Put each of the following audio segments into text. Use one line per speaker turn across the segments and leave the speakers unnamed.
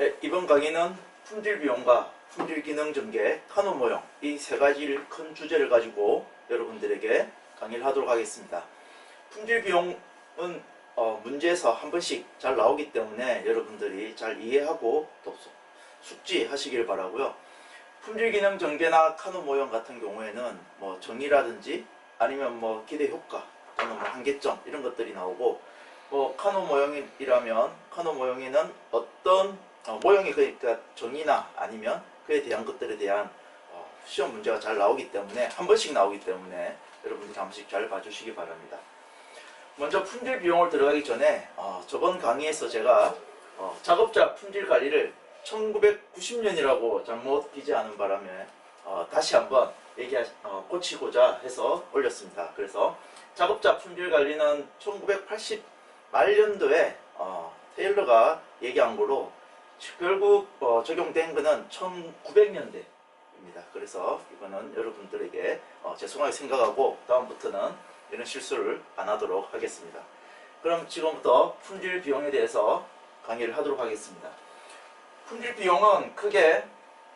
네, 이번 강의는 품질 비용과 품질 기능 전개, 카노 모형 이 세 가지를 큰 주제를 가지고 여러분들에게 강의를 하도록 하겠습니다. 품질 비용은 문제에서 한 번씩 잘 나오기 때문에 여러분들이 잘 이해하고 또 숙지하시길 바라고요. 품질 기능 전개나 카노 모형 같은 경우에는 뭐 정의라든지 아니면 뭐 기대 효과 또는 뭐 한계점 이런 것들이 나오고, 뭐 카노 모형이라면 카노 모형에는 어떤 모형이 그러니까 정의나 아니면 그에 대한 것들에 대한 시험 문제가 잘 나오기 때문에 한 번씩 나오기 때문에 여러분들이 한 번씩 잘 봐주시기 바랍니다. 먼저 품질 비용을 들어가기 전에 저번 강의에서 제가 작업자 품질 관리를 1990년이라고 잘못 기재하는 바람에 다시 한번 고치고자 해서 올렸습니다. 그래서 작업자 품질 관리는 1980 말년도에 테일러가 얘기한 거로 결국 적용된 거는 1900년대입니다. 그래서 이거는 여러분들에게 죄송하게 생각하고 다음부터는 이런 실수를 안 하도록 하겠습니다. 그럼 지금부터 품질 비용에 대해서 강의를 하도록 하겠습니다. 품질 비용은 크게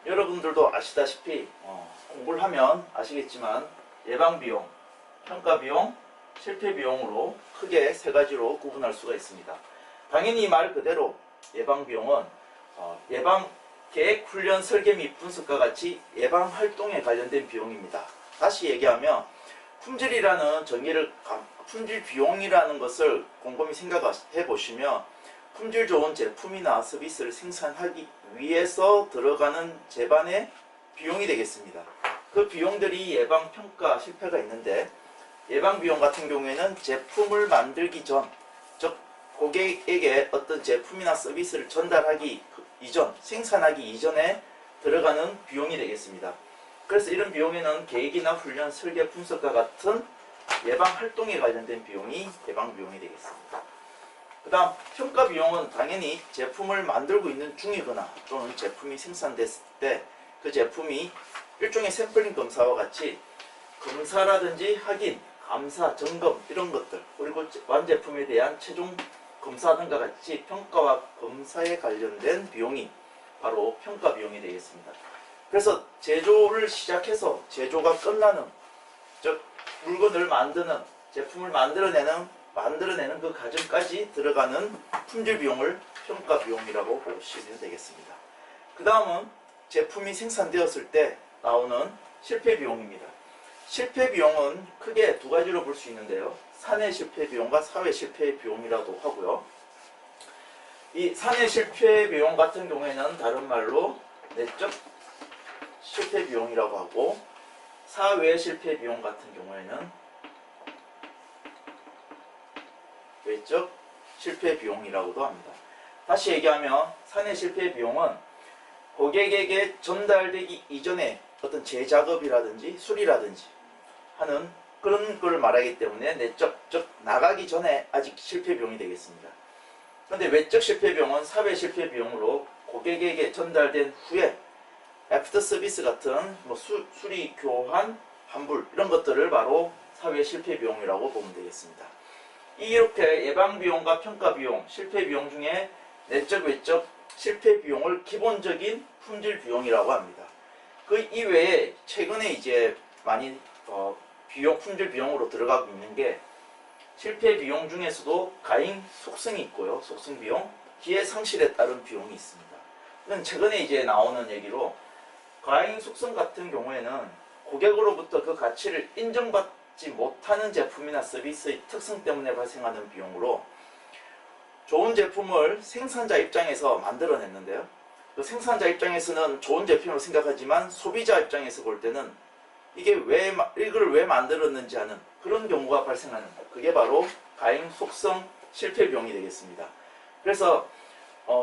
여러분들도 아시다시피 공부를 하면 아시겠지만 예방 비용, 평가 비용, 실패 비용으로 크게 세 가지로 구분할 수가 있습니다. 당연히 말 그대로 예방 비용은 예방 계획, 훈련, 설계 및 분석과 같이 예방 활동에 관련된 비용입니다. 다시 얘기하면 품질이라는 정의를 품질 비용이라는 것을 곰곰이 생각해 보시면 품질 좋은 제품이나 서비스를 생산하기 위해서 들어가는 재반의 비용이 되겠습니다. 그 비용들이 예방, 평가, 실패가 있는데, 예방 비용 같은 경우에는 제품을 만들기 전, 즉 고객에게 어떤 제품이나 서비스를 전달하기 이전, 생산하기 이전에 들어가는 비용이 되겠습니다. 그래서 이런 비용에는 계획이나 훈련, 설계, 분석과 같은 예방 활동에 관련된 비용이 예방 비용이 되겠습니다. 그 다음 평가 비용은 당연히 제품을 만들고 있는 중이거나 또는 제품이 생산됐을 때 그 제품이 일종의 샘플링 검사와 같이 검사라든지 확인, 감사, 점검 이런 것들, 그리고 완제품에 대한 최종 검사 등과 같이 평가와 검사에 관련된 비용이 바로 평가 비용이 되겠습니다. 그래서 제조를 시작해서 제조가 끝나는, 즉 물건을 만드는, 제품을 만들어내는 그 과정까지 들어가는 품질 비용을 평가 비용이라고 보시면 되겠습니다. 그 다음은 제품이 생산되었을 때 나오는 실패 비용입니다. 실패 비용은 크게 두 가지로 볼 수 있는데요. 사내 실패 비용과 사회 실패 비용이라도 하고요. 이 사내 실패 비용 같은 경우에는 다른 말로 내적 실패 비용이라고 하고, 사외 실패 비용 같은 경우에는 외적 실패 비용이라고도 합니다. 다시 얘기하면 사내 실패 비용은 고객에게 전달되기 이전에 어떤 재작업이라든지 수리라든지 하는 그런 걸 말하기 때문에 내적, 즉 나가기 전에 아직 실패 비용이 되겠습니다. 그런데 외적 실패 비용은 사회 실패 비용으로 고객에게 전달된 후에 애프터 서비스 같은 뭐 수리, 교환, 환불 이런 것들을 바로 사회 실패 비용이라고 보면 되겠습니다. 이렇게 예방 비용과 평가 비용, 실패 비용 중에 내적, 외적 실패 비용을 기본적인 품질 비용이라고 합니다. 그 이외에 최근에 이제 많이 품질 비용으로 들어가고 있는 게 실패 비용 중에서도 가행 속성이 있고요. 속성 비용, 기회 상실에 따른 비용이 있습니다. 이건 최근에 이제 나오는 얘기로, 가행 속성 같은 경우에는 고객으로부터 그 가치를 인정받지 못하는 제품이나 서비스의 특성 때문에 발생하는 비용으로, 좋은 제품을 생산자 입장에서 만들어냈는데요. 그 생산자 입장에서는 좋은 제품으로 생각하지만 소비자 입장에서 볼 때는 이걸 왜 만들었는지 하는 그런 경우가 발생하는, 그게 바로 가행 속성 실패 비용이 되겠습니다. 그래서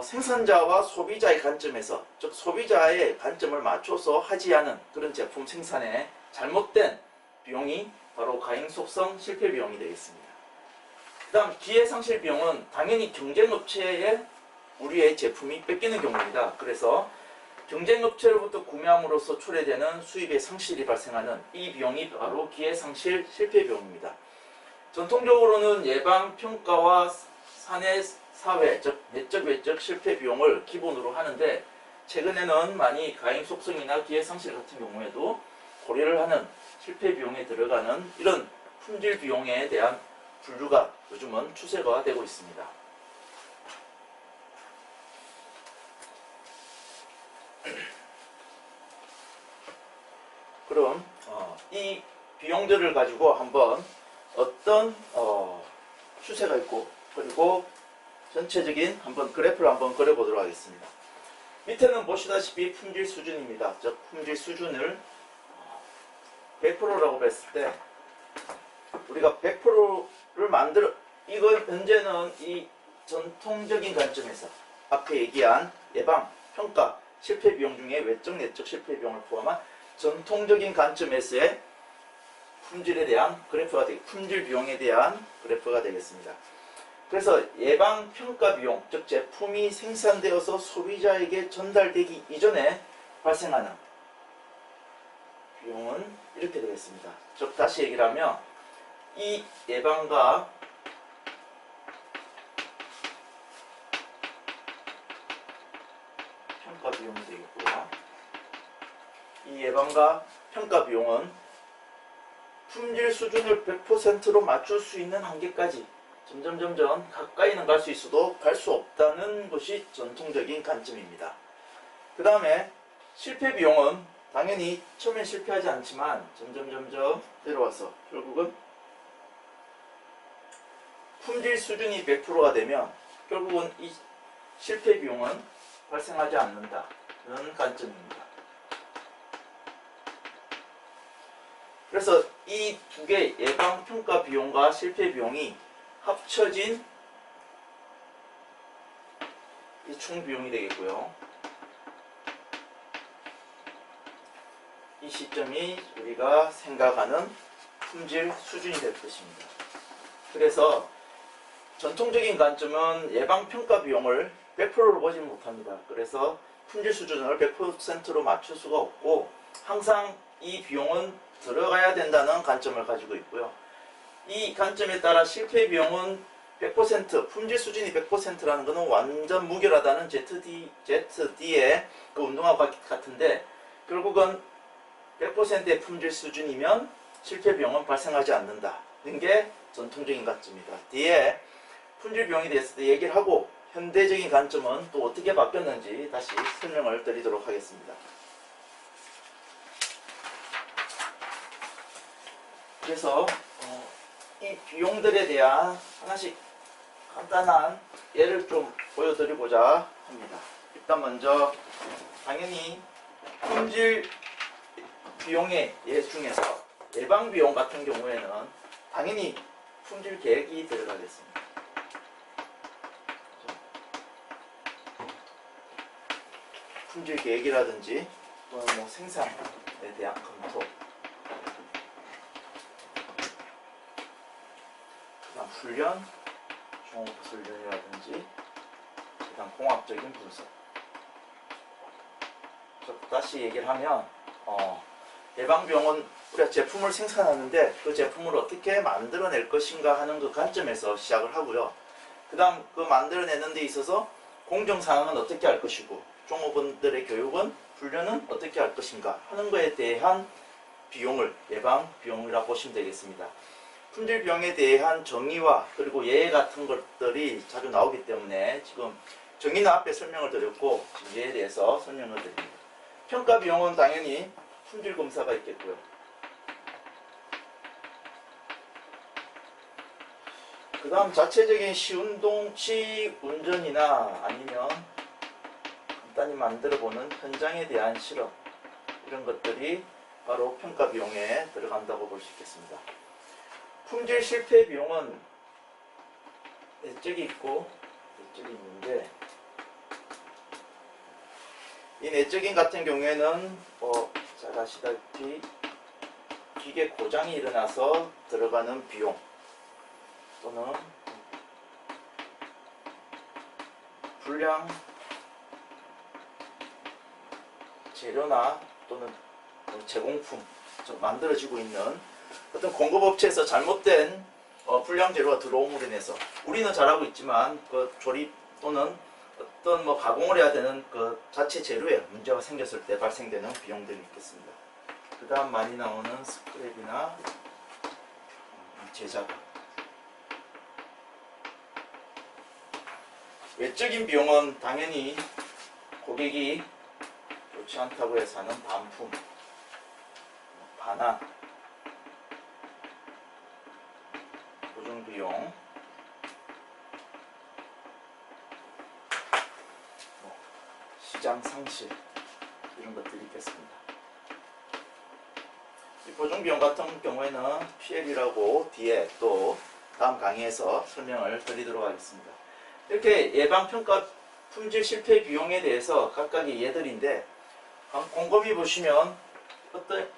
생산자와 소비자의 관점에서, 즉 소비자의 관점을 맞춰서 하지 않은 그런 제품 생산에 잘못된 비용이 바로 가행 속성 실패 비용이 되겠습니다. 그 다음 기회 상실 비용은 당연히 경쟁업체에 우리의 제품이 뺏기는 경우입니다. 그래서 경쟁업체로부터 구매함으로써 초래되는 수입의 상실이 발생하는 이 비용이 바로 기회 상실 실패 비용입니다. 전통적으로는 예방, 평가와 사내 사회, 즉 내적 외적 실패 비용을 기본으로 하는데 최근에는 많이 가행 속성이나 기회 상실 같은 경우에도 고려를 하는 실패 비용에 들어가는 이런 품질 비용에 대한 분류가 요즘은 추세가 되고 있습니다. 그럼 이 비용들을 가지고 한번 어떤 추세가 있고 그리고 전체적인 한번 그래프를 한번 그려보도록 하겠습니다. 밑에는 보시다시피 품질 수준입니다. 즉 품질 수준을 100%라고 했을 때 우리가 100%를 이건 현재는 이 전통적인 관점에서 앞에 얘기한 예방, 평가, 실패 비용 중에 외적, 내적 실패 비용을 포함한 전통적인 관점에서의 품질에 대한 그래프가 품질 비용에 대한 그래프가 되겠습니다. 그래서 예방 평가 비용, 즉 제품이 생산되어서 소비자에게 전달되기 이전에 발생하는 비용은 이렇게 되겠습니다. 즉 다시 얘기를 하면 이 예방과 평가 비용이 되겠고요. 이 예방과 평가 비용은 품질 수준을 100%로 맞출 수 있는 한계까지 점점 가까이는 갈 수 있어도 갈 수 없다는 것이 전통적인 관점입니다. 그 다음에 실패 비용은 당연히 처음엔 실패하지 않지만 점점 내려와서 결국은 품질 수준이 100%가 되면 결국은 이 실패 비용은 발생하지 않는다는 관점입니다. 그래서 이 두 개 예방 평가 비용과 실패 비용이 합쳐진 이 총 비용이 되겠고요. 이 시점이 우리가 생각하는 품질 수준이 될 것입니다. 그래서 전통적인 관점은 예방 평가 비용을 100%로 보지 못합니다. 그래서 품질 수준을 100%로 맞출 수가 없고 항상 이 비용은 들어가야 된다는 관점을 가지고 있고요. 이 관점에 따라 실패 비용은 100%, 품질 수준이 100%라는 것은 완전 무결하다는 ZD의 그 운동과 같은데 결국은 100%의 품질 수준이면 실패 비용은 발생하지 않는다는 게 전통적인 관점입니다. 뒤에 품질 비용에 대해서 얘기를 하고 현대적인 관점은 또 어떻게 바뀌었는지 다시 설명을 드리도록 하겠습니다. 그래서 이 비용들에 대한 하나씩 간단한 예를 좀 보여드리고자 합니다. 일단 먼저 당연히 품질 비용의 예 중에서 예방 비용 같은 경우에는 당연히 품질 계획이 들어가겠습니다. 품질 계획이라든지 또는 뭐 생산에 대한 검토, 그다음 훈련, 종합훈련이라든지 그다음 공학적인 분석. 다시 얘기를 하면 예방비용은 우리가 제품을 생산하는데 그 제품을 어떻게 만들어낼 것인가 하는 그 관점에서 시작을 하고요. 그 다음 그 만들어내는 데 있어서 공정상황은 어떻게 할 것이고 종업원들의 교육은 훈련은 어떻게 할 것인가 하는 것에 대한 비용을 예방비용이라고 보시면 되겠습니다. 품질비용에 대한 정의와 그리고 예외 같은 것들이 자주 나오기 때문에 지금 정의는 앞에 설명을 드렸고 지금 예에 대해서 설명을 드립니다. 평가비용은 당연히 품질검사가 있겠고요. 그 다음 자체적인 시운전이나 아니면 간단히 만들어보는 현장에 대한 실험, 이런 것들이 바로 평가비용에 들어간다고 볼 수 있겠습니다. 품질 실패 비용은 내적이 있고 내적이 있는데 이 내적인 같은 경우에는 잘 아시다시피 기계 고장이 일어나서 들어가는 비용 또는 불량 재료나 또는 제공품, 만들어지고 있는 어떤 공급업체에서 잘못된 불량 재료가 들어옴으로 인해서 우리는 잘하고 있지만 그 조립 또는 어떤 뭐 가공을 해야 되는 그 자체 재료에 문제가 생겼을 때 발생되는 비용들이 있겠습니다. 그 다음 많이 나오는 스크랩이나 제작업. 외적인 비용은 당연히 고객이 좋지 않다고 해서 하는 반품, 반환, 보증비용, 시장 상실 이런 것들이 있겠습니다. 이 보증비용 같은 경우에는 PL이라고 뒤에 또 다음 강의에서 설명을 드리도록 하겠습니다. 이렇게 예방평가 품질 실패 비용에 대해서 각각의 예들인데 곰곰이 보시면 어떤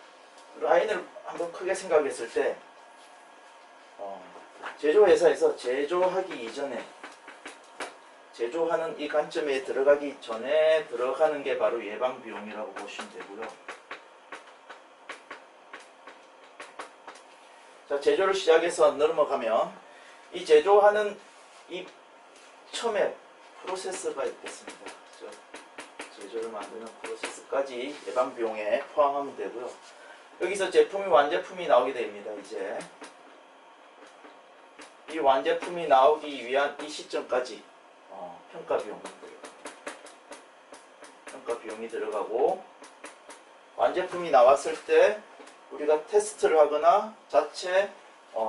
라인을 한번 크게 생각했을 때 제조회사에서 제조하기 이전에 제조하는 이 관점에 들어가기 전에 들어가는 게 바로 예방비용이라고 보시면 되고요. 자, 제조를 시작해서 넘어가면 이 제조하는 이 처음에 프로세스가 있겠습니다. 제조를 만드는 프로세스까지 예방비용에 포함하면 되고요. 여기서 제품이 완제품이 나오게 됩니다. 이제 이 완제품이 나오기 위한 이 시점까지 평가 비용이 들어가고 완제품이 나왔을 때 우리가 테스트를 하거나 자체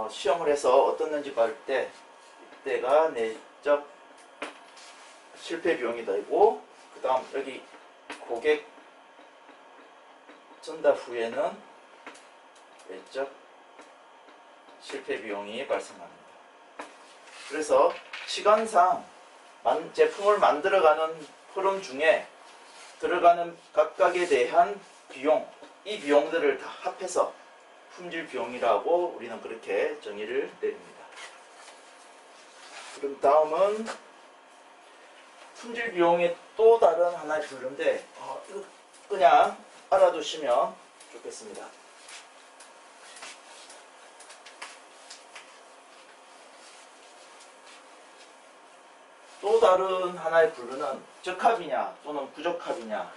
시험을 해서 어떻는지 볼 때 이때가 내적 실패 비용이 되고 그 다음 여기 고객 전달 후에는 외적 실패 비용이 발생합니다. 그래서 시간상 제품을 만들어가는 흐름 중에 들어가는 각각에 대한 비용, 이 비용들을 다 합해서 품질 비용이라고 우리는 그렇게 정의를 내립니다. 그럼 다음은 품질 비용의 또 다른 하나의 분류인데 그냥 알아두시면 좋겠습니다. 또 다른 하나의 분류는 적합이냐 또는 부적합이냐.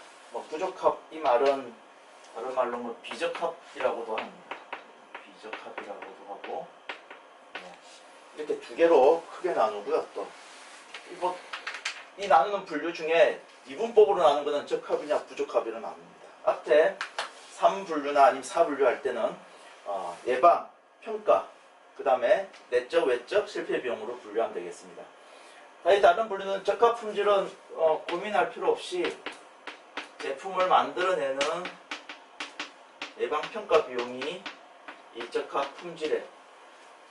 부적합 이 말은 다른 말로 비적합이라고도 합니다. 비적합이라고도 하고 이렇게 두 개로 크게 나누고요. 또 이 나누는 분류 중에 이분법으로 나누는 것은 적합이냐 부적합이로 나눕니다. 앞에 3분류나 아니면 4분류 할 때는 예방, 평가, 그 다음에 내적, 외적 실패 비용으로 분류하면 되겠습니다. 다른 분류는 적합 품질은 고민할 필요 없이 제품을 만들어내는 예방평가 비용이 이 적합 품질에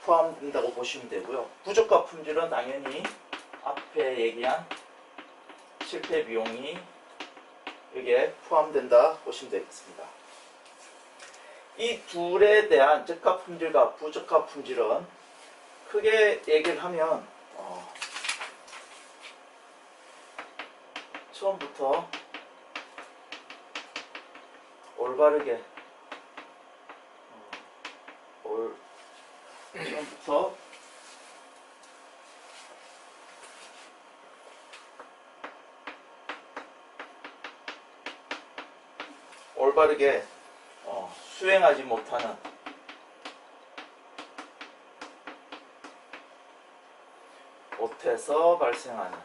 포함된다고 보시면 되고요. 부적합 품질은 당연히 앞에 얘기한 실패 비용이 여기에 포함된다 보시면 되겠습니다. 이 둘에 대한 적합 품질과 부적합 품질은 크게 얘기를 하면 처음부터 올바르게 처음부터 올바르게 수행하지 못하는 못해서 발생하는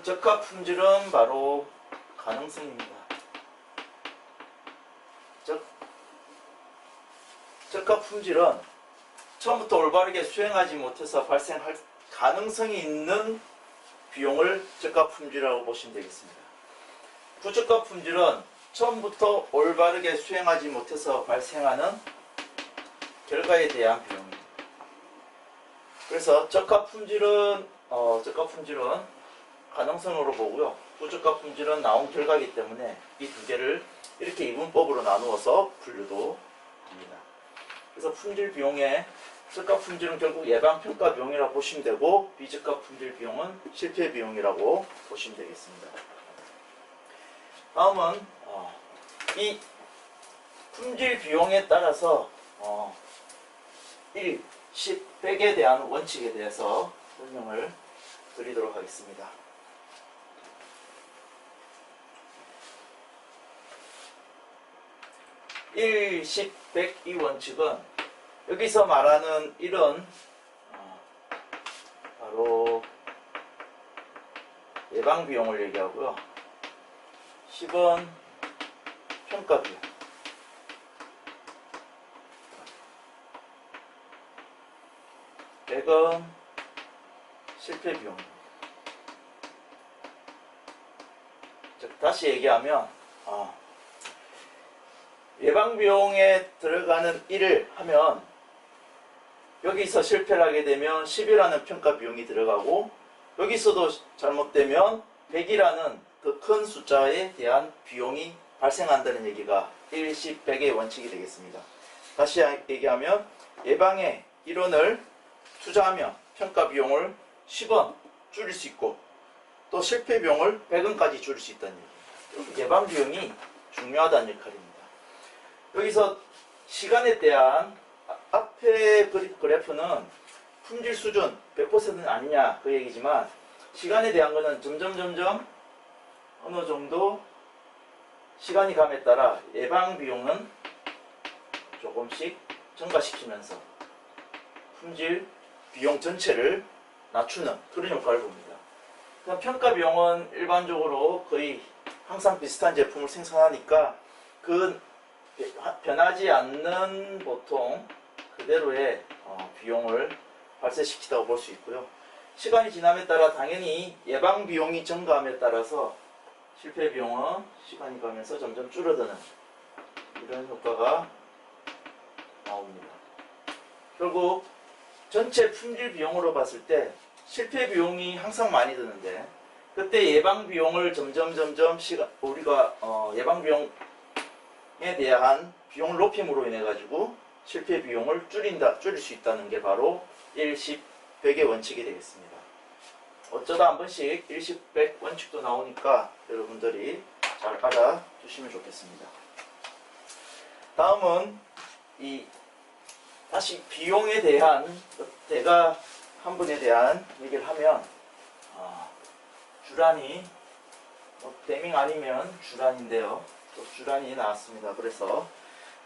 적합 품질은 바로 가능성입니다. 적합 품질은 처음부터 올바르게 수행하지 못해서 발생할 가능성이 있는 비용을 적합 품질이라고 보시면 되겠습니다. 부적합 품질은 처음부터 올바르게 수행하지 못해서 발생하는 결과에 대한 비용입니다. 그래서 적합 품질은 가능성으로 보고요. 부적합 품질은 나온 결과이기 때문에 이 두 개를 이렇게 이분법으로 나누어서 분류도 합니다. 그래서 품질 비용의 적합 품질은 결국 예방 평가 비용이라고 보시면 되고, 비적합 품질 비용은 실패 비용이라고 보시면 되겠습니다. 다음은 이 품질 비용에 따라서 1, 10, 100에 대한 원칙에 대해서 설명을 드리도록 하겠습니다. 1, 10, 100 이 원칙은 여기서 말하는 1은 바로 예방 비용을 얘기하고요. 10은 평가 비용. 100은 실패 비용입니다. 즉 다시 얘기하면 예방 비용에 들어가는 1을 하면 여기서 실패를 하게 되면 10이라는 평가 비용이 들어가고, 여기서도 잘못되면 100이라는 더 큰 숫자에 대한 비용이 발생한다는 얘기가 1, 10, 100의 원칙이 되겠습니다. 다시 얘기하면 예방에 1원을 투자하면 평가 비용을 10원 줄일 수 있고, 또 실패 비용을 100원까지 줄일 수 있다는 얘기입니다. 예방 비용이 중요하다는 역할입니다. 여기서 시간에 대한 앞에 그래프는 품질 수준 100%는 아니냐 그 얘기지만, 시간에 대한 거는 점점 어느 정도 시간이 감에 따라 예방 비용은 조금씩 증가시키면서 품질 비용 전체를 낮추는 그런 효과를 봅니다. 그럼 평가 비용은 일반적으로 거의 항상 비슷한 제품을 생산하니까 그 변하지 않는 보통 그대로의 비용을 발생시키다고 볼 수 있고요. 시간이 지남에 따라 당연히 예방 비용이 증가함에 따라서 실패 비용은 시간이 가면서 점점 줄어드는 이런 효과가 나옵니다. 결국 전체 품질 비용으로 봤을 때 실패 비용이 항상 많이 드는데, 그때 예방 비용을 점점 우리가 예방 비용에 대한 비용을 높임으로 인해 가지고 실패 비용을 줄일 수 있다는 게 바로 1, 10, 100의 원칙이 되겠습니다. 어쩌다 한 번씩 1, 10, 100 원칙도 나오니까 여러분들이 잘 알아주시면 좋겠습니다. 다음은 다시 비용에 대한 대가 한 분에 대한 얘기를 하면 주란이 데밍 아니면 주란인데요. 또 주란이 나왔습니다. 그래서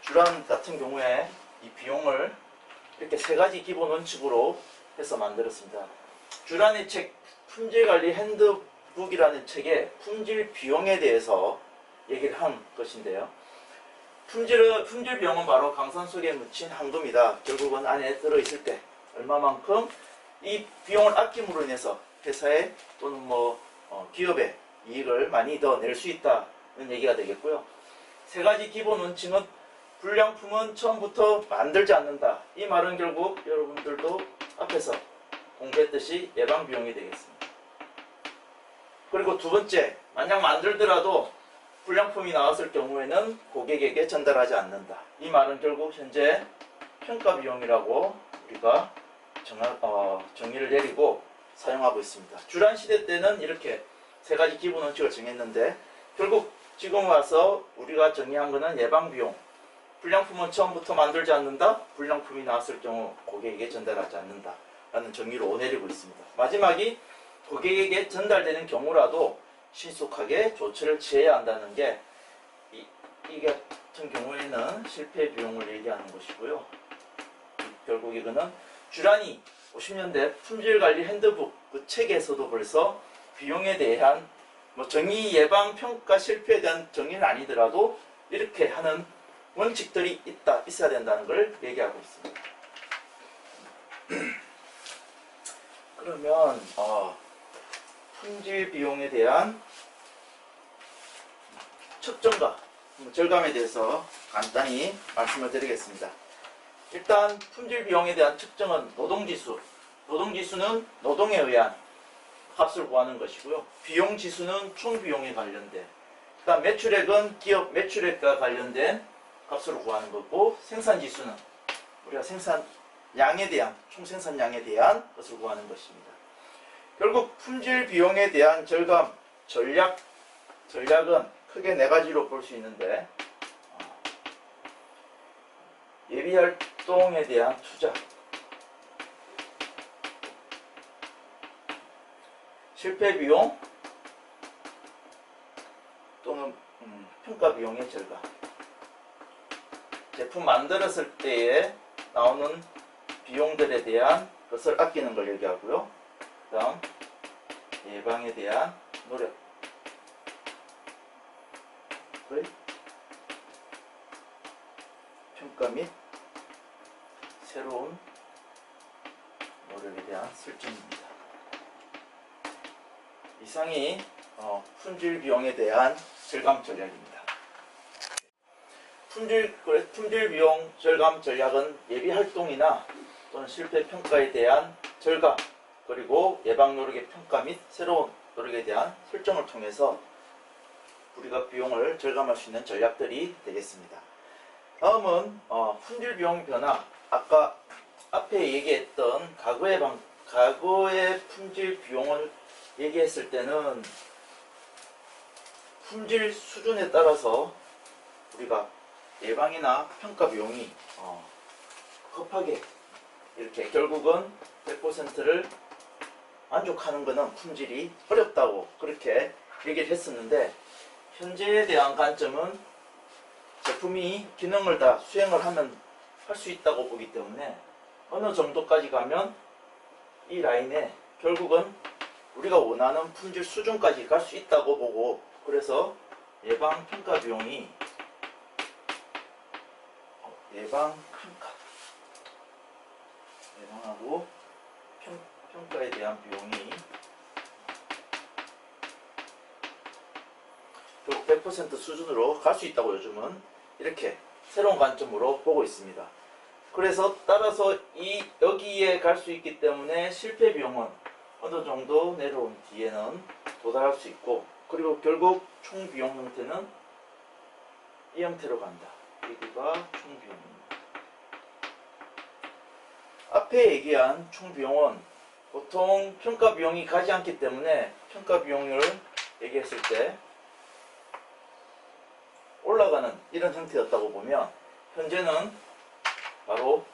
주란 같은 경우에 이 비용을 이렇게 세 가지 기본 원칙으로 해서 만들었습니다. 주란의 책 품질관리 핸드북이라는 책에 품질 비용에 대해서 얘기를 한 것인데요. 품질 비용은 바로 강산 속에 묻힌 황금이다. 결국은 안에 들어있을 때 얼마만큼 이 비용을 아낌으로 인해서 회사에 또는 기업에 이익을 많이 더 낼 수 있다는 얘기가 되겠고요. 세 가지 기본 원칙은 불량품은 처음부터 만들지 않는다. 이 말은 결국 여러분들도 앞에서 공부했듯이 예방 비용이 되겠습니다. 그리고 두 번째, 만약 만들더라도 불량품이 나왔을 경우에는 고객에게 전달하지 않는다. 이 말은 결국 현재 평가 비용이라고 우리가 정의를 내리고 사용하고 있습니다. 주란 시대 때는 이렇게 세 가지 기본 원칙을 정했는데, 결국 지금 와서 우리가 정의한 것은 예방 비용. 불량품은 처음부터 만들지 않는다. 불량품이 나왔을 경우 고객에게 전달하지 않는다. 라는 정의로 내리고 있습니다. 마지막이 고객에게 전달되는 경우라도 신속하게 조치를 취해야 한다는 게 이 같은 경우에는 실패 비용을 얘기하는 것이고요. 결국 이거는 주란이 50년대 품질관리 핸드북 그 책에서도 벌써 비용에 대한 정의, 예방, 평가, 실패에 대한 정의는 아니더라도 이렇게 하는 원칙들이 있어야 된다는 걸 얘기하고 있습니다. 그러면 품질 비용에 대한 측정과 절감에 대해서 간단히 말씀을 드리겠습니다. 일단 품질 비용에 대한 측정은 노동지수. 노동지수는 노동에 의한 값을 구하는 것이고요. 비용지수는 총비용에 관련된, 그다음 매출액은 기업 매출액과 관련된 값으로 구하는 거고, 생산지수는 우리가 생산 양에 대한 총생산량에 대한 것을 구하는 것입니다. 결국 품질 비용에 대한 절감 전략은 크게 네 가지로 볼 수 있는데, 예비활동에 대한 투자, 실패 비용 또는 평가 비용의 절감, 제품 만들었을 때에 나오는 비용들에 대한 것을 아끼는 걸 얘기하고요. 그 다음 예방에 대한 노력, 평가 및 새로운 노력에 대한 설정입니다. 이상이 품질 비용에 대한 절감 전략입니다. 품질 비용 절감 전략은 예비 활동이나 또는 실패 평가에 대한 절감, 그리고 예방 노력의 평가 및 새로운 노력에 대한 설정을 통해서 우리가 비용을 절감할 수 있는 전략들이 되겠습니다. 다음은 품질 비용 변화. 아까 앞에 얘기했던 과거의 품질 비용을 얘기했을 때는 품질 수준에 따라서 우리가 예방이나 평가 비용이 급하게 이렇게 결국은 100%를 만족하는 것은 품질이 어렵다고 그렇게 얘기를 했었는데, 현재에 대한 관점은 제품이 기능을 다 수행을 하면 할 수 있다고 보기 때문에 어느 정도까지 가면 이 라인에 결국은 우리가 원하는 품질 수준까지 갈 수 있다고 보고, 그래서 예방 평가 비용이 예방하고 평가에 대한 비용이 100% 수준으로 갈 수 있다고 요즘은 이렇게 새로운 관점으로 보고 있습니다. 그래서 따라서 여기에 갈 수 있기 때문에 실패 비용은 어느 정도 내려온 뒤에는 도달할 수 있고, 그리고 결국 총 비용 형태는 이 형태로 간다. 여기가 총 비용입니다. 앞에 얘기한 총 비용은 보통 평가 비용이 가지 않기 때문에 평가 비용을 얘기했을 때 올라가는 이런 형태였다고 보면, 현재는 바로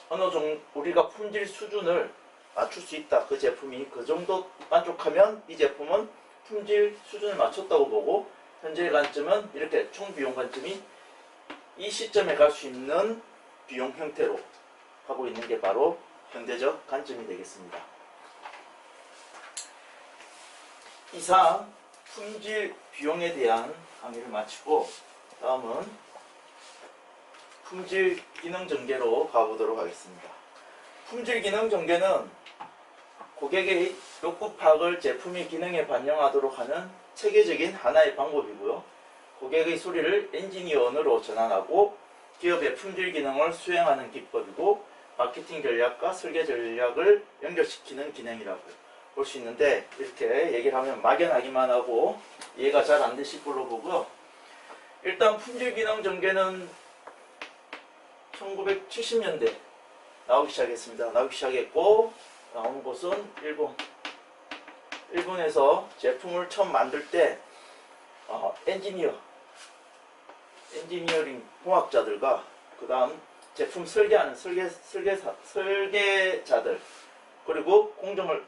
어느 정도 우리가 품질 수준을 맞출 수 있다. 그 제품이 그 정도 만족하면 이 제품은 품질 수준을 맞췄다고 보고, 현재의 관점은 이렇게 총 비용 관점이 이 시점에 갈 수 있는 비용 형태로 하고 있는 게 바로 현대적 관점이 되겠습니다. 이상 품질 비용에 대한 강의를 마치고 다음은 품질 기능 전개로 가보도록 하겠습니다. 품질 기능 전개는 고객의 욕구 파악을 제품의 기능에 반영하도록 하는 체계적인 하나의 방법이고요. 고객의 소리를 엔지니어 언어로 전환하고 기업의 품질 기능을 수행하는 기법이고, 마케팅 전략과 설계 전략을 연결시키는 기능이라고 볼 수 있는데, 이렇게 얘기를 하면 막연하기만 하고 이해가 잘 안 되실 걸로 보고요. 일단 품질 기능 전개는 1970년대 나오기 시작했습니다. 나오기 시작했고, 나온 곳은 일본에서 제품을 처음 만들 때 엔지니어링 공학자들과 그 다음 제품 설계하는 설계자들, 그리고 공정을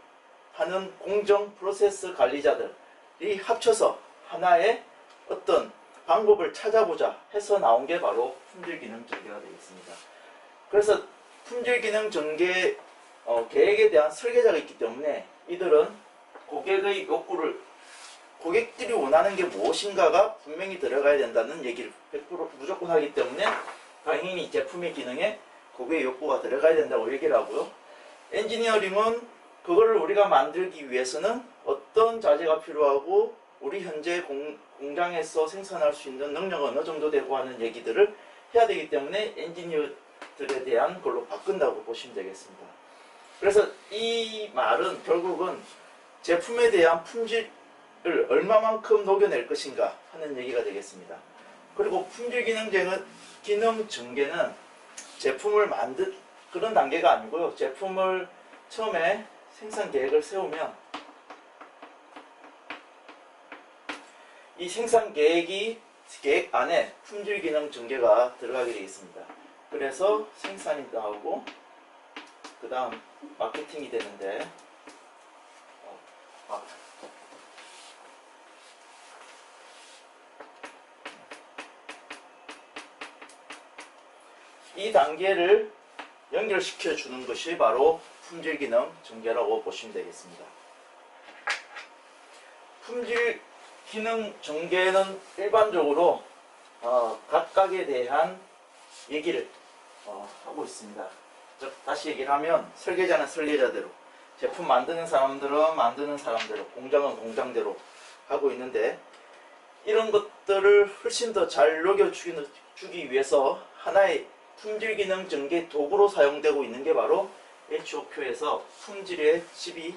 하는 공정 프로세스 관리자들이 합쳐서 하나의 어떤 방법을 찾아보자 해서 나온 게 바로 품질 기능 전개가 되겠습니다. 그래서 품질 기능 전개 계획에 대한 설계자가 있기 때문에 이들은 고객의 욕구를, 고객들이 원하는 게 무엇인가가 분명히 들어가야 된다는 얘기를 100% 무조건 하기 때문에 당연히 제품의 기능에 고객의 욕구가 들어가야 된다고 얘기를 하고요. 엔지니어링은 그거를 우리가 만들기 위해서는 어떤 자재가 필요하고 우리 현재 공장에서 생산할 수 있는 능력은 어느 정도 되고 하는 얘기들을 해야 되기 때문에 엔지니어들에 대한 걸로 바꾼다고 보시면 되겠습니다. 그래서 이 말은 결국은 제품에 대한 품질을 얼마만큼 녹여낼 것인가 하는 얘기가 되겠습니다. 그리고 품질 기능 전개는 제품을 그런 단계가 아니고요. 제품을 처음에 생산 계획을 세우면 이 생산 계획 안에 품질 기능 전개가 들어가게 되어 있습니다. 그래서 생산이 나오고 그 다음 마케팅이 되는데 이 단계를 연결시켜 주는 것이 바로 품질 기능 전개라고 보시면 되겠습니다. 품질 기능 전개는 일반적으로 각각에 대한 얘기를 하고 있습니다. 즉 다시 얘기를 하면 설계자는 설계자대로, 제품 만드는 사람들은 만드는 사람대로, 공장은 공장대로 하고 있는데, 이런 것들을 훨씬 더 잘 녹여주기 위해서 하나의 품질 기능 전개 도구로 사용되고 있는 게 바로 HO표에서 품질의 집이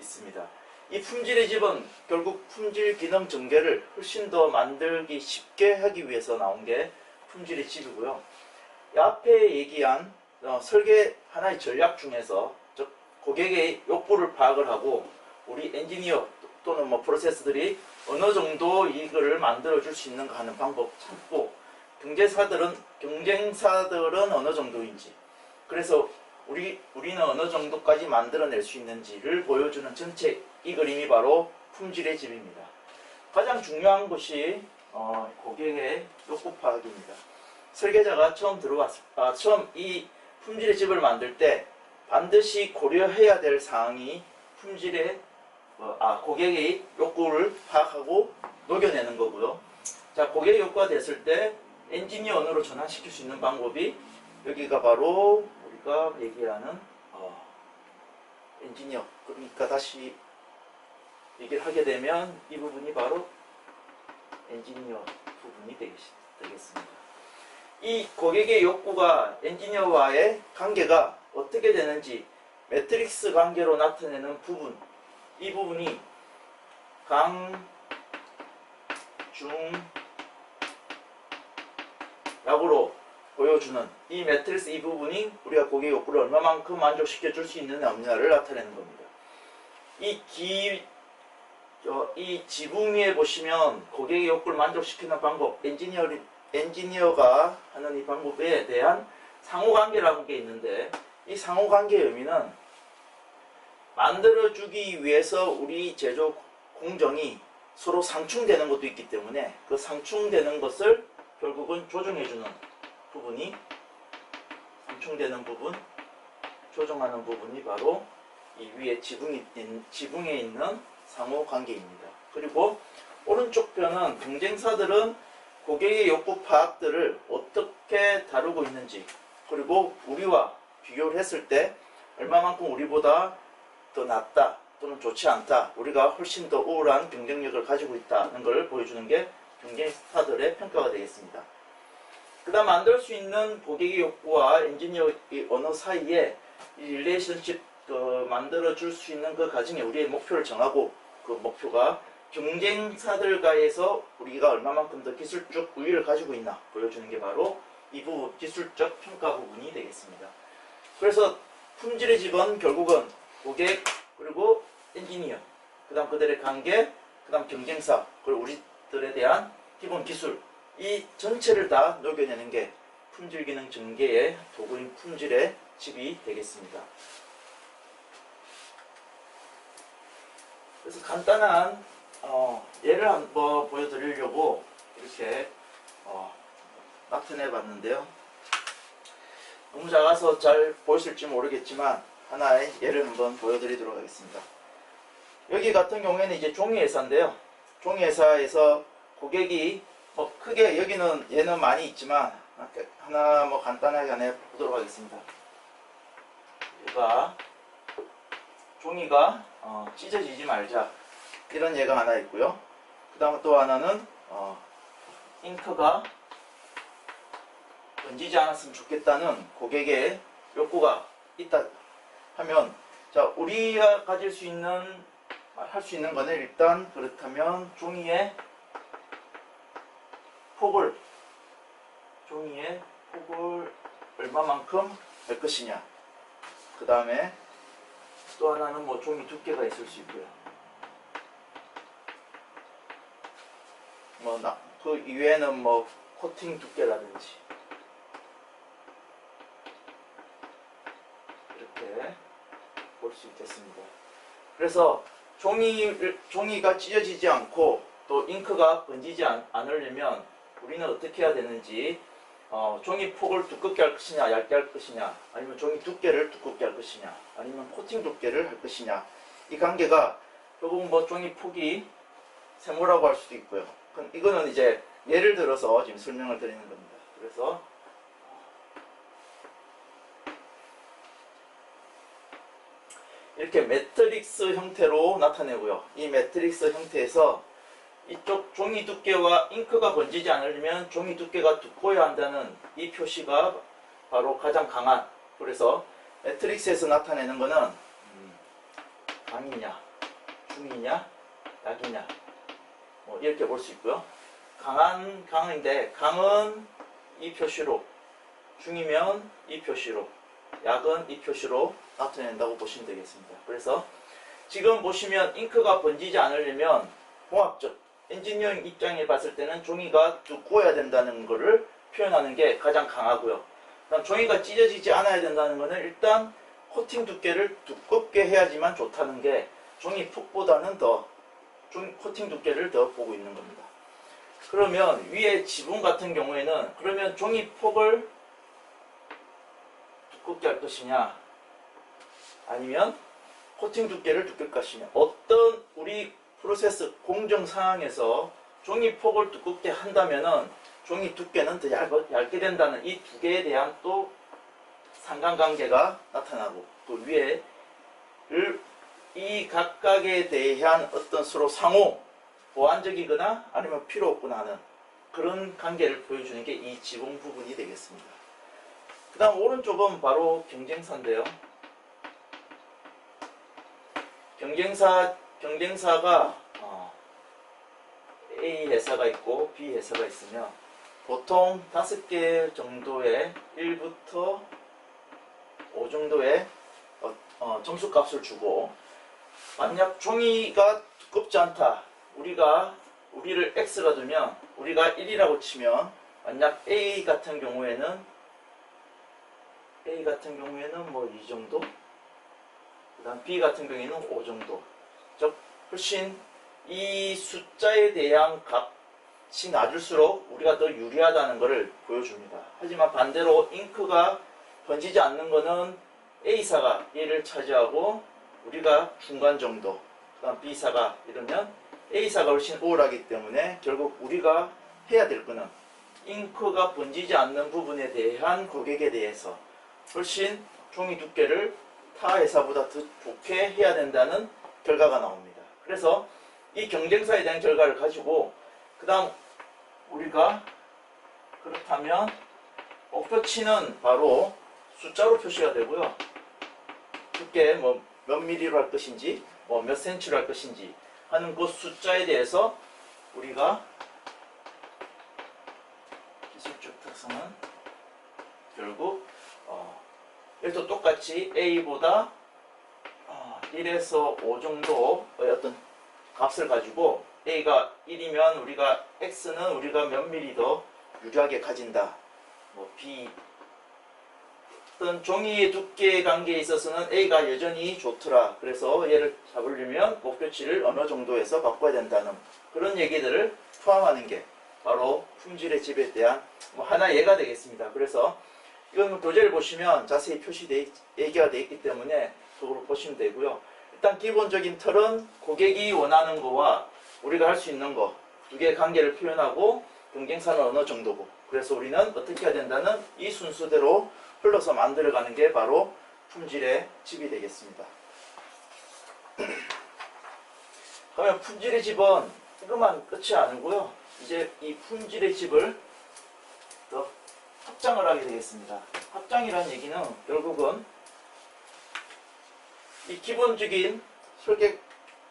있습니다. 이 품질의 집은 결국 품질 기능 전개를 훨씬 더 만들기 쉽게 하기 위해서 나온 게 품질의 집이고요. 이 앞에 얘기한 설계 하나의 전략 중에서, 즉 고객의 욕구를 파악을 하고 우리 엔지니어 또는 프로세스들이 어느 정도 이거를 만들어 줄 수 있는 가 하는 방법 찾고, 경쟁사들은 어느 정도인지, 그래서 우리는 어느 정도까지 만들어낼 수 있는지를 보여주는 전체 이 그림이 바로 품질의 집입니다. 가장 중요한 것이 고객의 욕구 파악입니다. 설계자가 처음 이 품질의 집을 만들 때 반드시 고려해야 될 사항이 고객의 욕구를 파악하고 녹여내는 거고요. 자, 고객의 욕구가 됐을 때 엔지니어 언어로 전환시킬 수 있는 방법이 여기가 바로 우리가 얘기하는 엔지니어, 그러니까 다시 얘기를 하게 되면 이 부분이 바로 엔지니어 부분이 되겠습니다. 이 고객의 욕구가 엔지니어와의 관계가 어떻게 되는지 매트릭스 관계로 나타내는 부분, 이 부분이 강, 중, 약으로 보여주는 이 매트릭스, 이 부분이 우리가 고객의 욕구를 얼마만큼 만족시켜 줄 수 있느냐 없느냐를 나타내는 겁니다. 이 지붕 위에 보시면 고객의 욕구를 만족시키는 방법, 엔지니어가 하는 이 방법에 대한 상호관계라는 게 있는데, 이 상호관계의 의미는 만들어주기 위해서 우리 제조 공정이 서로 상충되는 것도 있기 때문에 그 상충되는 것을 결국은 조정해주는 부분이, 상충되는 부분, 조정하는 부분이 바로 이 위에 지붕에 있는 상호관계입니다. 그리고 오른쪽 편은 경쟁사들은 고객의 욕구 파악들을 어떻게 다루고 있는지, 그리고 우리와 비교를 했을 때 얼마만큼 우리보다 더 낫다 또는 좋지 않다, 우리가 훨씬 더 우월한 경쟁력을 가지고 있다는 것을 보여주는 게 경쟁사들의 평가가 되겠습니다. 그 다음 만들 수 있는 고객의 욕구와 엔지니어의 언어 사이에 이 릴레이션십 만들어 줄 수 있는 그 과정에 우리의 목표를 정하고, 그 목표가 경쟁사들과에서 우리가 얼마만큼 더 기술적 우위를 가지고 있나 보여주는 게 바로 이 부분, 기술적 평가 부분이 되겠습니다. 그래서 품질의 집은 결국은 고객, 그리고 엔지니어, 그 다음 그들의 관계, 그 다음 경쟁사, 그리고 우리들에 대한 기본 기술, 이 전체를 다 녹여내는 게 품질 기능 전개의 도구인 품질의 집이 되겠습니다. 그래서 간단한 예를 한번 보여드리려고 이렇게 나타내 봤는데요. 너무 작아서 잘 보이실지 모르겠지만 하나의 예를 한번 보여드리도록 하겠습니다. 여기 같은 경우에는 이제 종이회사인데요. 종이회사에서 고객이 크게 여기는 얘는 많이 있지만 하나 간단하게 하나 보도록 하겠습니다. 얘가 종이가 찢어지지 말자, 이런 예가 하나 있고요. 그 다음 또 하나는 잉크가 번지지 않았으면 좋겠다는 고객의 욕구가 있다 하면, 자, 우리가 할 수 있는 거는 일단 그렇다면 종이의 폭을 얼마만큼 할 것이냐, 그 다음에 또 하나는 뭐 종이 두께가 있을 수 있고요. 그 이외에는 뭐 코팅 두께라든지 이렇게 볼 수 있겠습니다. 그래서 종이가 찢어지지 않고 또 잉크가 번지지 않으려면 우리는 어떻게 해야 되는지, 종이 폭을 두껍게 할 것이냐 얇게 할 것이냐, 아니면 종이 두께를 두껍게 할 것이냐, 아니면 코팅 두께를 할 것이냐, 이 관계가 결국 뭐 종이 폭이 세모라고 할 수도 있고요. 이거는 이제 예를 들어서 지금 설명을 드리는 겁니다. 그래서 이렇게 매트릭스 형태로 나타내고요. 이 매트릭스 형태에서 이쪽 종이 두께와 잉크가 번지지 않으려면 종이 두께가 두꺼워야 한다는 이 표시가 바로 가장 강한, 그래서 매트릭스에서 나타내는 거는 강이냐 중이냐 약이냐 뭐 이렇게 볼 수 있고요. 강인데 강은 이 표시로, 중이면 이 표시로, 약은 이 표시로 나타낸다고 보시면 되겠습니다. 그래서 지금 보시면 잉크가 번지지 않으려면 공학적 엔지니어링 입장에 봤을 때는 종이가 두꺼워야 된다는 것을 표현하는 게 가장 강하고요. 그다음 종이가 찢어지지 않아야 된다는 것은 일단 코팅 두께를 두껍게 해야지만 좋다는 게 종이 폭보다는 더 코팅 두께를 더 보고 있는 겁니다. 그러면 위에 지붕 같은 경우에는 그러면 종이 폭을 두껍게 할 것이냐 아니면 코팅 두께를 두껍게 할 것이냐, 어떤 우리 프로세스 공정 상황에서 종이 폭을 두껍게 한다면은 종이 두께는 더 얇게 된다는 이 두 개에 대한 또 상관관계가 나타나고, 그 위에 이 각각에 대한 어떤 서로 상호 보완적이거나 아니면 필요 없거나 하는 그런 관계를 보여주는 게 이 지붕 부분이 되겠습니다. 그 다음 오른쪽은 바로 경쟁사인데요. 경쟁사가 A 회사가 있고 B 회사가 있으면 보통 5개 정도의 1부터 5 정도의 점수값을 주고, 만약 종이가 두껍지 않다, 우리를 X가 두면 우리가 1이라고 치면, 만약 A 같은 경우에는 뭐 이 정도, 그 다음 B 같은 경우에는 5 정도, 즉 훨씬 이 숫자에 대한 값이 낮을수록 우리가 더 유리하다는 것을 보여줍니다. 하지만 반대로 잉크가 번지지 않는 것은 A사가 얘를 차지하고 우리가 중간 정도, 그 다음 B사가 이러면 A사가 훨씬 우월하기 때문에 결국 우리가 해야 될 것은 잉크가 번지지 않는 부분에 대한 고객에 대해서 훨씬 종이 두께를 타 회사보다 더 좋게 해야 된다는 결과가 나옵니다. 그래서 이 경쟁사에 대한 결과를 가지고 그 다음 우리가 그렇다면 목표치는 바로 숫자로 표시가 되고요. 두께 뭐 몇 미리로 할 것인지 뭐 몇 센치로 할 것인지 하는 그 숫자에 대해서 우리가 기술적 특성은 결국 이것도 똑같이 A보다 1에서 5 정도의 어떤 값을 가지고 A가 1이면 우리가 X는 우리가 몇 미리 더 유리하게 가진다. 뭐 B 어떤 종이의 두께 관계에 있어서는 A가 여전히 좋더라. 그래서 얘를 잡으려면 목표치를 어느 정도에서 바꿔야 된다는 그런 얘기들을 포함하는 게 바로 품질의 집에 대한 뭐 하나 예가 되겠습니다. 그래서 이건 교재를 보시면 자세히 얘기가 되어 있기 때문에 그걸로 보시면 되고요. 일단 기본적인 틀은 고객이 원하는 거와 우리가 할 수 있는 거 두 개의 관계를 표현하고 경쟁사는 어느 정도고, 그래서 우리는 어떻게 해야 된다는 이 순서대로 흘러서 만들어가는 게 바로 품질의 집이 되겠습니다. 그러면 품질의 집은 이것만 끝이 아니고요. 이제 이 품질의 집을 더 확장을 하게 되겠습니다. 확장이라는 얘기는 결국은 이 기본적인 설계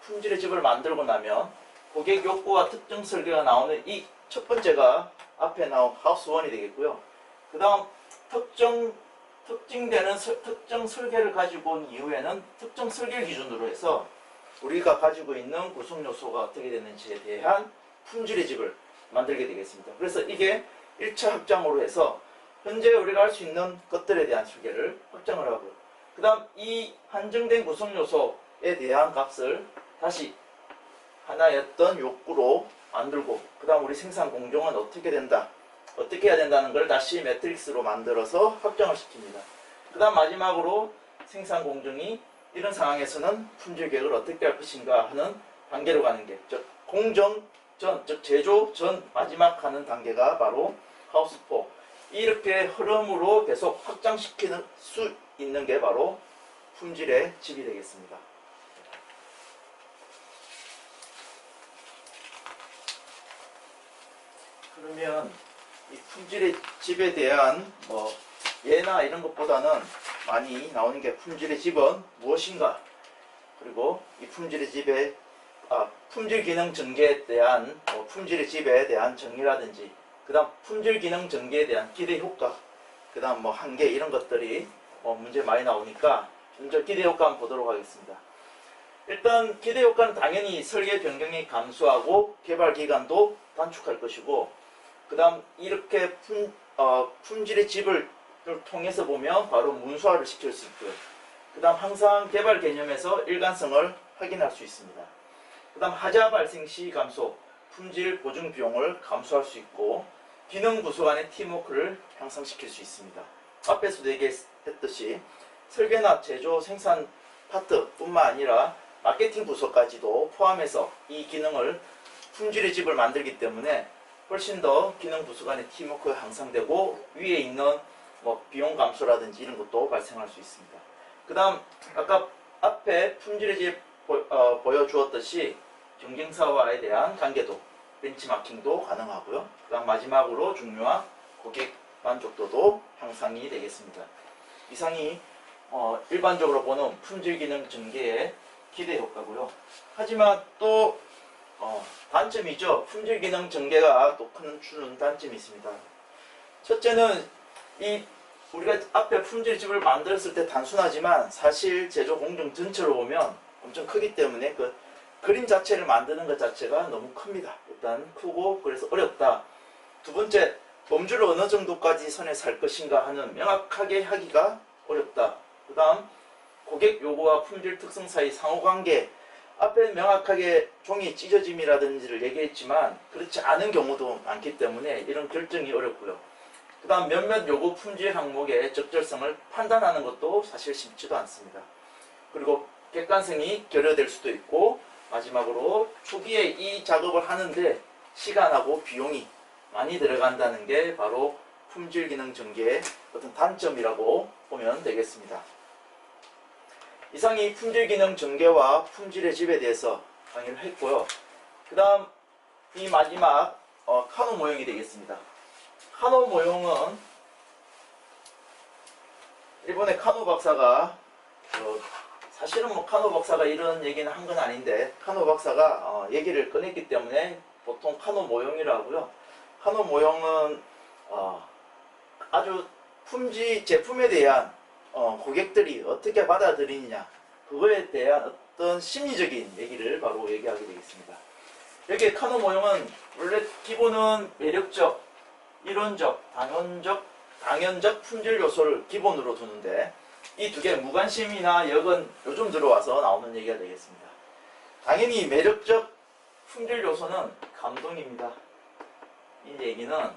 품질의 집을 만들고 나면 고객 욕구와 특정 설계가 나오는 이 첫 번째가 앞에 나온 하우스 1이 되겠고요. 그 다음 특정 설계를 가지고 온 이후에는 특정 설계 기준으로 해서 우리가 가지고 있는 구성 요소가 어떻게 되는지에 대한 품질의 집을 만들게 되겠습니다. 그래서 이게 1차 확장으로 해서 현재 우리가 할 수 있는 것들에 대한 설계를 확장을 하고요. 그 다음 이 한정된 구성 요소에 대한 값을 다시 하나였던 욕구로 만들고, 그 다음 우리 생산 공정은 어떻게 된다, 어떻게 해야 된다는 걸 다시 매트릭스로 만들어서 확정을 시킵니다. 그 다음 마지막으로 생산 공정이 이런 상황에서는 품질 계획을 어떻게 할 것인가 하는 단계로 가는 게, 즉 공정 전, 즉 제조 전 마지막 하는 단계가 바로 하우스4. 이렇게 흐름으로 계속 확장시키는 수 있는 게 바로 품질의 집이 되겠습니다. 그러면 이 품질의 집에 대한 예나 이런 것보다는 많이 나오는 게 품질의 집은 무엇인가, 그리고 이 품질의 집의 품질 기능 전개에 대한 품질의 집에 대한 정의라든지, 그 다음 품질 기능 전개에 대한 기대 효과, 그 다음 한계, 이런 것들이 문제 많이 나오니까 먼저 기대 효과 한번 보도록 하겠습니다. 일단 기대 효과는 당연히 설계 변경이 감소하고 개발 기간도 단축할 것이고, 그 다음 이렇게 품질의 집을 통해서 보면 바로 문서화를 시킬 수 있고요. 그 다음 항상 개발 개념에서 일관성을 확인할 수 있습니다. 그 다음 하자 발생 시 감소, 품질 보증 비용을 감소할 수 있고, 기능 부서 간의 팀워크를 향상시킬 수 있습니다. 앞에서도 얘기했듯이 설계나 제조, 생산 파트뿐만 아니라 마케팅 부서까지도 포함해서 이 기능을, 품질의 집을 만들기 때문에 훨씬 더 기능 부서 간의 팀워크가 향상되고 위에 있는 비용 감소라든지 이런 것도 발생할 수 있습니다. 그 다음 아까 앞에 품질의 집 보여주었듯이 경쟁사와에 대한 관계도, 벤치마킹도 가능하고요. 그 다음 마지막으로 중요한 고객 만족도도 향상이 되겠습니다. 이상이 일반적으로 보는 품질 기능 전개의 기대 효과고요. 하지만 또 단점이죠. 품질 기능 전개가 또 큰 주는 단점이 있습니다. 첫째는 우리가 앞에 품질 집을 만들었을 때 단순하지만 사실 제조 공정 전체로 보면 엄청 크기 때문에 그 그림 자체를 만드는 것 자체가 너무 큽니다. 일단 크고 그래서 어렵다. 두 번째, 범주를 어느 정도까지 선에 살 것인가 하는 명확하게 하기가 어렵다. 그 다음 고객 요구와 품질 특성 사이 상호관계, 앞에 명확하게 종이 찢어짐이라든지를 얘기했지만 그렇지 않은 경우도 많기 때문에 이런 결정이 어렵고요. 그 다음 몇몇 요구 품질 항목의 적절성을 판단하는 것도 사실 쉽지도 않습니다. 그리고 객관성이 결여될 수도 있고, 마지막으로 초기에 이 작업을 하는데 시간하고 비용이 많이 들어간다는 게 바로 품질 기능 전개의 어떤 단점이라고 보면 되겠습니다. 이상이 품질 기능 전개와 품질의 집에 대해서 강의를 했고요. 그 다음 이 마지막 카노 모형이 되겠습니다. 카노 모형은 일본의 카노 박사가 사실은 카노 박사가 이런 얘기는 한 건 아닌데 카노 박사가 얘기를 꺼냈기 때문에 보통 카노 모형이라고 하고요. 카노 모형은 아주 제품에 대한 고객들이 어떻게 받아들이느냐, 그거에 대한 어떤 심리적인 얘기를 바로 얘기하게 되겠습니다. 여기 카노 모형은 원래 기본은 매력적, 이론적, 당연적 품질 요소를 기본으로 두는데 이 두 개 무관심이나 역은 요즘 들어와서 나오는 얘기가 되겠습니다. 당연히 매력적 품질 요소는 감동입니다. 이 얘기는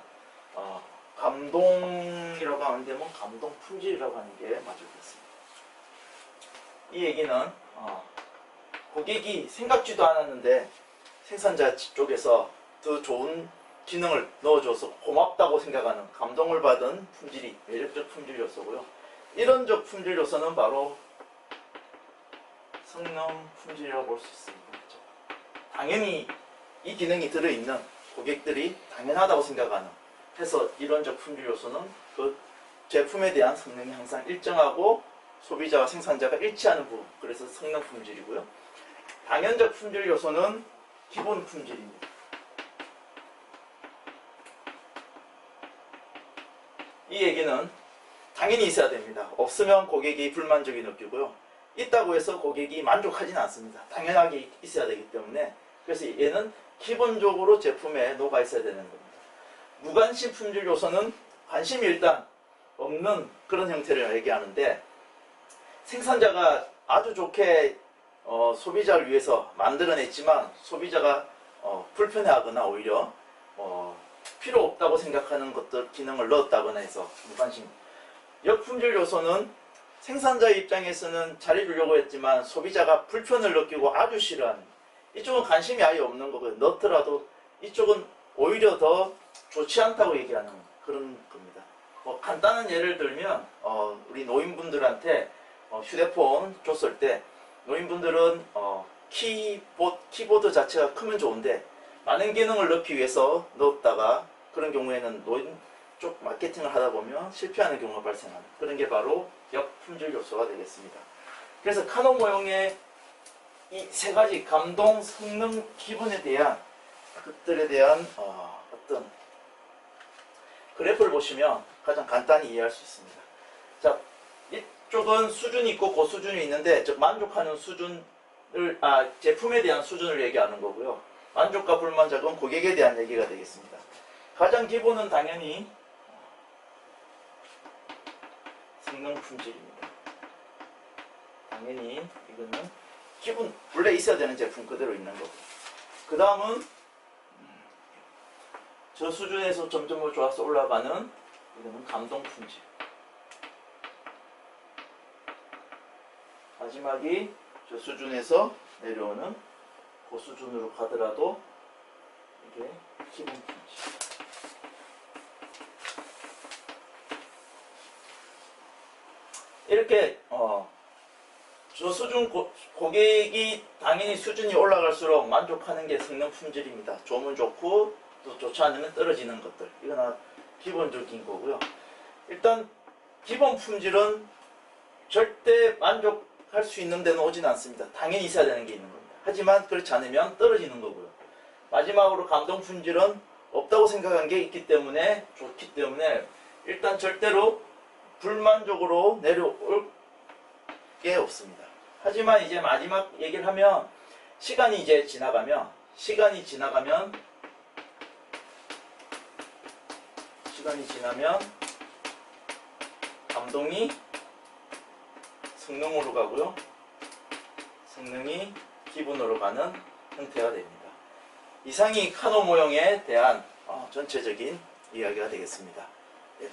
감동이라고 하면 되면 감동 품질이라고 하는 게 맞겠습니다. 이 얘기는 고객이 생각지도 않았는데 생산자 쪽에서 더 좋은 기능을 넣어줘서 고맙다고 생각하는, 감동을 받은 품질이 매력적 품질 요소고요. 이론적 품질 요소는 바로 성능 품질이라고 볼 수 있습니다. 당연히 이 기능이 들어있는, 고객들이 당연하다고 생각하는 해서 이론적 품질 요소는 그 제품에 대한 성능이 항상 일정하고 소비자와 생산자가 일치하는 부분, 그래서 성능 품질이고요. 당연적 품질 요소는 기본 품질입니다. 이 얘기는 당연히 있어야 됩니다. 없으면 고객이 불만족이 느끼고요. 있다고 해서 고객이 만족하지는 않습니다. 당연하게 있어야 되기 때문에, 그래서 얘는 기본적으로 제품에 녹아 있어야 되는 겁니다. 무관심 품질 요소는 관심이 일단 없는 그런 형태를 얘기하는데, 생산자가 아주 좋게 소비자를 위해서 만들어냈지만 소비자가 불편해하거나 오히려 필요 없다고 생각하는 것들 기능을 넣었다거나 해서 무관심. 역품질 요소는 생산자의 입장에서는 잘해주려고 했지만 소비자가 불편을 느끼고 아주 싫어하는, 이쪽은 관심이 아예 없는 거고요. 넣더라도 이쪽은 오히려 더 좋지 않다고 얘기하는 그런 겁니다. 간단한 예를 들면 우리 노인분들한테 휴대폰 줬을 때, 노인분들은 키보드 자체가 크면 좋은데 많은 기능을 넣기 위해서 넣었다가 그런 경우에는 노인 쪽 마케팅을 하다 보면 실패하는 경우가 발생하는 그런 게 바로 역품질 요소가 되겠습니다. 그래서 카노 모형의 이 세 가지 감동, 성능, 기분에 대한 것들에 대한 어떤 그래프를 보시면 가장 간단히 이해할 수 있습니다. 자, 이쪽은 수준이 있고 고수준이 있는데, 즉 만족하는 수준을 제품에 대한 수준을 얘기하는 거고요. 만족과 불만족은 고객에 대한 얘기가 되겠습니다. 가장 기본은 당연히 성능 품질입니다. 당연히 이거는 기본 원래 있어야 되는 제품 그대로 있는 거고, 그 다음은 저 수준에서 점점 좋아서 올라가는 이거는 감동 품질. 마지막이 저 수준에서 내려오는 그 수준으로 가더라도 이게 기본 품질. 이렇게 저 수준 고객이 당연히 수준이 올라갈수록 만족하는 게 성능 품질입니다. 좋으면 좋고 또 좋지 않으면 떨어지는 것들, 이거는 기본적인 거고요. 일단 기본 품질은 절대 만족할 수 있는 데는 오진 않습니다. 당연히 있어야 되는 게 있는 겁니다. 하지만 그렇지 않으면 떨어지는 거고요. 마지막으로 감동 품질은 없다고 생각한 게 있기 때문에, 좋기 때문에 일단 절대로 불만족으로 내려올 게 없습니다. 하지만 이제 마지막 얘기를 하면, 시간이 지나가면 감동이 성능으로 가고요, 성능이 기본으로 가는 형태가 됩니다. 이상이 카노 모형에 대한 전체적인 이야기가 되겠습니다. 네.